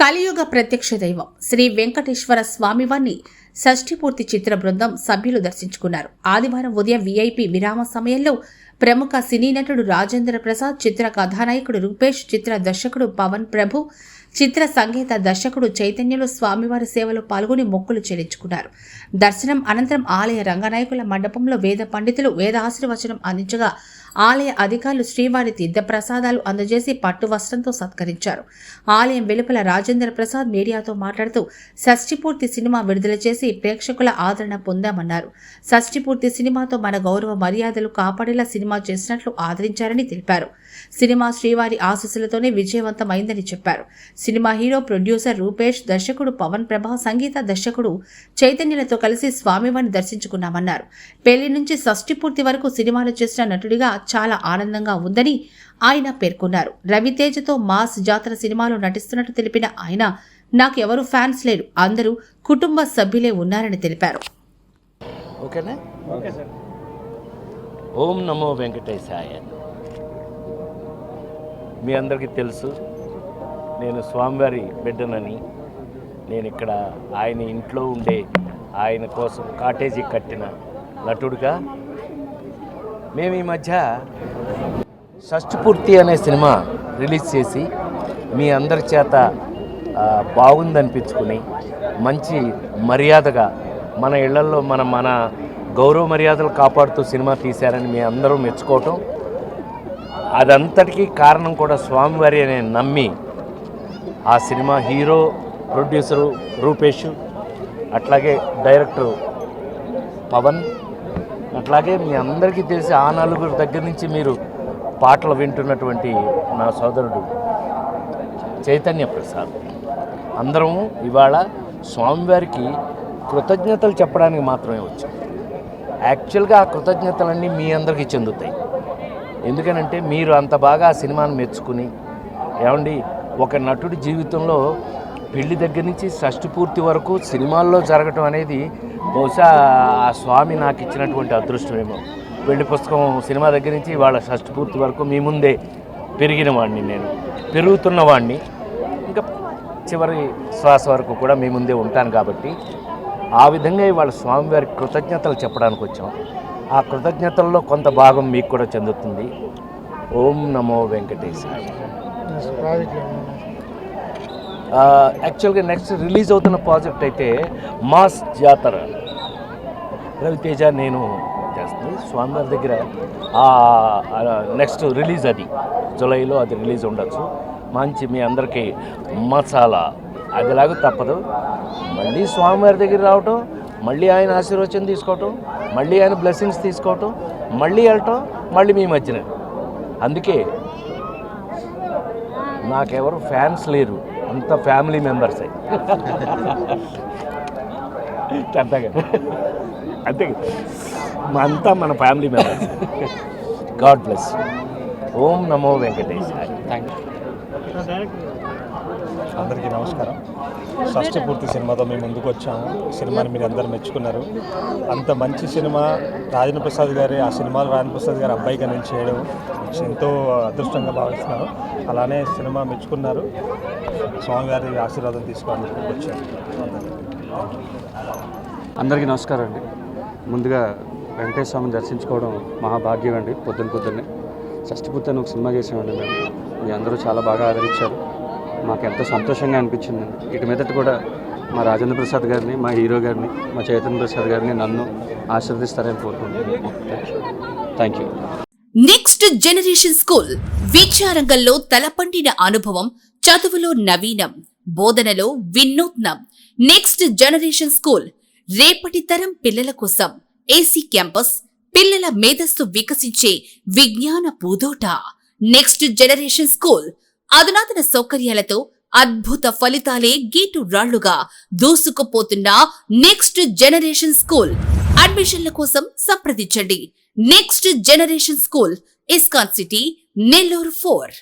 కలియుగ ప్రత్యక్ష దైవం శ్రీ వెంకటేశ్వర స్వామివారిని షష్ఠిపూర్తి చిత్ర బృందం సభ్యులు దర్శించుకున్నారు. ఆదివారం ఉదయం వీఐపీ విరామ సమయంలో ప్రముఖ సినీ నటుడు రాజేంద్ర ప్రసాద్, చిత్ర కథానాయకుడు రూపేష్, చిత్ర దర్శకుడు పవన్ ప్రభు, చిత్ర సంగీత దర్శకుడు చైతన్యులు స్వామివారి సేవలో పాల్గొని మొక్కులు చెల్లించుకున్నారు. దర్శనం అనంతరం ఆలయ రంగనాయకుల మండపంలో వేద పండితులు వేద ఆశీర్వచనం అందించగా ఆలయ అధికారులు శ్రీవారి తీర్థ ప్రసాదాలు అందజేసి పట్టు వస్త్రంతో సత్కరించారు. ఆలయం వెలుపల రాజేంద్ర ప్రసాద్ మీడియాతో మాట్లాడుతూ షష్ఠిపూర్తి సినిమా విడుదల చేసి ప్రేక్షకుల ఆదరణ పొందామన్నారు. షష్ఠిపూర్తి సినిమాతో మన గౌరవ మర్యాదలు కాపాడేలా సినిమా చేసినట్లు ఆదరించారని తెలిపారు. సినిమా శ్రీవారి ఆశీస్సులతోనే విజయవంతమైందని చెప్పారు. సినిమా హీరో ప్రొడ్యూసర్ రూపేష్, దర్శకుడు పవన్ ప్రభ, సంగీత దర్శకుడు చైతన్యులతో కలిసి స్వామివారిని దర్శించుకున్నామన్నారు. పెళ్లి నుంచి షష్ఠిపూర్తి వరకు సినిమాలు చేసిన నటుడిగా చాలా ఆనందంగా ఉందని ఆయన పేర్కొన్నారు. రవితేజతో మాస్ జాతర సినిమాలో నటిస్తున్నట్టు తెలిపిన ఆయన, నాకు ఎవరు ఫ్యాన్స్ లేరు, అందరూ కుటుంబ సభ్యులే ఉన్నారని తెలిపారు. ఓం నమో వెంకటేశాయ. మీ అందరికీ తెలుసు, నేను స్వామివారి బిడ్డనని. నేను ఇక్కడ ఆయన ఇంట్లో ఉండే ఆయన కోసం కాటేజీ కట్టిన నటుడిగా మేము ఈ మధ్య షష్ఠిపూర్తి అనే సినిమా రిలీజ్ చేసి మీ అందరి చేత బాగుందనిపించుకుని మంచి మర్యాదగా మన ఇళ్లల్లో మన గౌరవ మర్యాదలు కాపాడుతూ సినిమా తీశారని మీ అందరూ మెచ్చుకోవటం, అదంతటికీ కారణం కూడా స్వామివారి అనే నమ్మి ఆ సినిమా హీరో ప్రొడ్యూసరు రూపేష్, అట్లాగే డైరెక్టరు పవన్, అట్లాగే మీ అందరికీ తెలిసి ఆ నలుగురు దగ్గర నుంచి మీరు పాటలు వింటున్నటువంటి నా సోదరుడు చైతన్య ప్రసాద్, అందరం ఇవాళ స్వామివారికి కృతజ్ఞతలు చెప్పడానికి మాత్రమే వచ్చాం. యాక్చువల్గా ఆ కృతజ్ఞతలన్నీ మీ అందరికీ చెందుతాయి. ఎందుకనంటే మీరు అంత బాగా ఆ సినిమాను మెచ్చుకుని, ఏమండి ఒక నటుడి జీవితంలో పెళ్లి దగ్గర నుంచి షష్ఠిపూర్తి వరకు సినిమాల్లో జరగటం అనేది బహుశా ఆ స్వామి నాకు ఇచ్చినటువంటి అదృష్టమేమో. పెళ్లి పుస్తకం సినిమా దగ్గర నుంచి ఇవాళ షష్ఠిపూర్తి వరకు మీ ముందే పెరిగిన వాడిని, నేను పెరుగుతున్న వాడిని, ఇంకా చివరి శ్వాస వరకు కూడా మీ ముందే ఉంటాను. కాబట్టి ఆ విధంగా ఇవాళ స్వామివారికి కృతజ్ఞతలు చెప్పడానికి వచ్చాం. ఆ కృతజ్ఞతల్లో కొంత భాగం మీకు కూడా చెందుతుంది. ఓం నమో వెంకటేశాయ. యాక్చువల్గా నెక్స్ట్ రిలీజ్ అవుతున్న ప్రాజెక్ట్ అయితే మాస్ జాతర, రవితేజ నేను చేస్తుంది స్వామివారి దగ్గర. నెక్స్ట్ రిలీజ్ అది జూలైలో అది రిలీజ్ ఉండొచ్చు. మంచి మీ అందరికీ మసాలా అదిలాగా తప్పదు. మళ్ళీ స్వామివారి దగ్గర రావటం, మళ్ళీ ఆయన ఆశీర్వచనం తీసుకోవటం, మళ్ళీ ఆయన బ్లెస్సింగ్స్ తీసుకోవటం, మళ్ళీ వెళ్ళటం, మళ్ళీ మీ మధ్యన. అందుకే నాకెవరు ఫ్యాన్స్ లేరు, అంత ఫ్యామిలీ మెంబర్సే. అంతేగా అంతే అంతా మన ఫ్యామిలీ మెంబర్స్. God bless. ఓం నమో వెంకటేశాయ. Thank you. అందరికీ నమస్కారం. షష్ఠిపూర్తి సినిమాతో మేము ముందుకు వచ్చాము. సినిమాని మీరు అందరూ మెచ్చుకున్నారు. అంత మంచి సినిమా రాజేంద్ర ప్రసాద్ గారి, ఆ సినిమాలో రాజేంద్ర ప్రసాద్ గారి అబ్బాయిగా నేను చేయడం ఎంతో అదృష్టంగా భావిస్తున్నాను. అలానే సినిమా మెచ్చుకున్నారు. స్వామివారి ఆశీర్వాదం తీసుకోవడానికి వచ్చాను. అందరికీ నమస్కారం అండి. ముందుగా వెంకటేశ్వర స్వామిని దర్శించుకోవడం మహాభాగ్యం అండి. పొద్దున్నే షష్ఠిపూర్తి అని ఒక సినిమా చేసామండి మేము. మీ అందరూ చాలా బాగా ఆదరించారు. మాకు ఎంతో సంతోషంగా అనిపించిందండి. ఇటు మీదట కూడా మా రాజేంద్ర ప్రసాద్ గారిని, మా హీరో గారిని, మా చైతన్య ప్రసాద్ గారిని నన్ను ఆశీర్వదిస్తారని కోరుకుంటున్నాను. Thank you. Next generation school విద్యారంగంలో తలపండిన అనుభవం, చదువులో నవీనం, బోధనలో వినూత్నం. నెక్స్ట్ జనరేషన్ స్కూల్ రేపటి తరం పిల్లల కోసం ఏసీ క్యాంపస్, పిల్లల మేధస్సు వికసించే విజ్ఞాన పూదోట. నెక్స్ట్ జనరేషన్ స్కూల్ అధునాతన సౌకర్యాలతో అద్భుత ఫలితాలే గీటు రాళ్లుగా దూసుకుపోతున్న నెక్స్ట్ జనరేషన్ స్కూల్. అడ్మిషన్ల కోసం సంప్రదించండి. Next generation school, ISKCON city, Nellore 4.